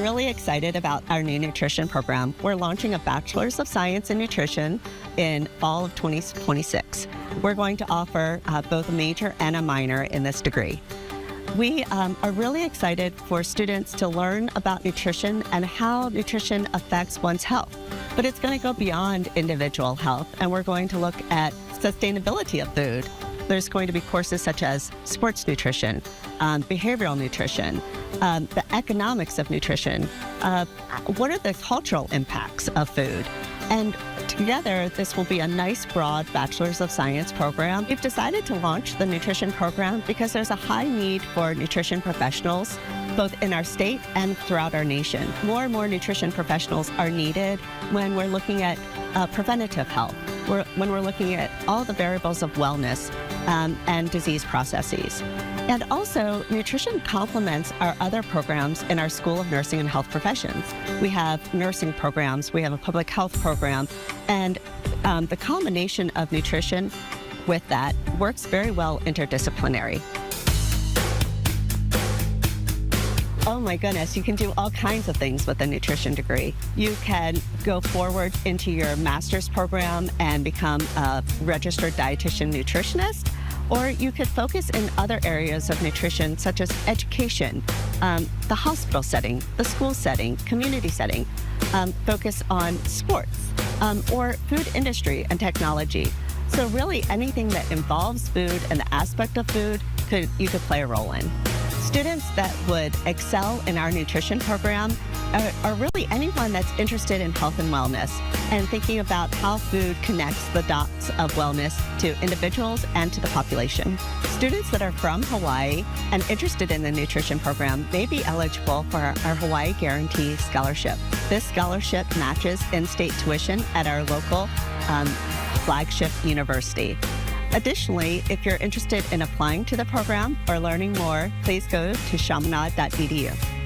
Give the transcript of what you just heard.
really excited about our new nutrition program. We're launching a Bachelor's of Science in Nutrition in fall of 2026. We're going to offer both a major and a minor in this degree. We are really excited for students to learn about nutrition and how nutrition affects one's health. But it's going to go beyond individual health, and we're going to look at sustainability of food. There's going to be courses such as sports nutrition, behavioral nutrition, the economics of nutrition, what are the cultural impacts of food. And together, this will be a nice, broad Bachelor's of Science program. We've decided to launch the nutrition program because there's a high need for nutrition professionals, both in our state and throughout our nation. More and more nutrition professionals are needed when we're looking at preventative health, when we're looking at all the variables of wellness and disease processes. And also, nutrition complements our other programs in our School of Nursing and Health Professions. We have nursing programs, we have a public health program, and the combination of nutrition with that works very well interdisciplinary. Oh my goodness, you can do all kinds of things with a nutrition degree. You can go forward into your master's program and become a registered dietitian nutritionist, or you could focus in other areas of nutrition such as education, the hospital setting, the school setting, community setting, focus on sports, or food industry and technology. So really anything that involves food and the aspect of food you could play a role in. Students that would excel in our nutrition program are really anyone that's interested in health and wellness and thinking about how food connects the dots of wellness to individuals and to the population. Students that are from Hawaii and interested in the nutrition program may be eligible for our Hawaii Guarantee Scholarship. This scholarship matches in-state tuition at our local flagship university. Additionally, if you're interested in applying to the program or learning more, please go to chaminade.edu.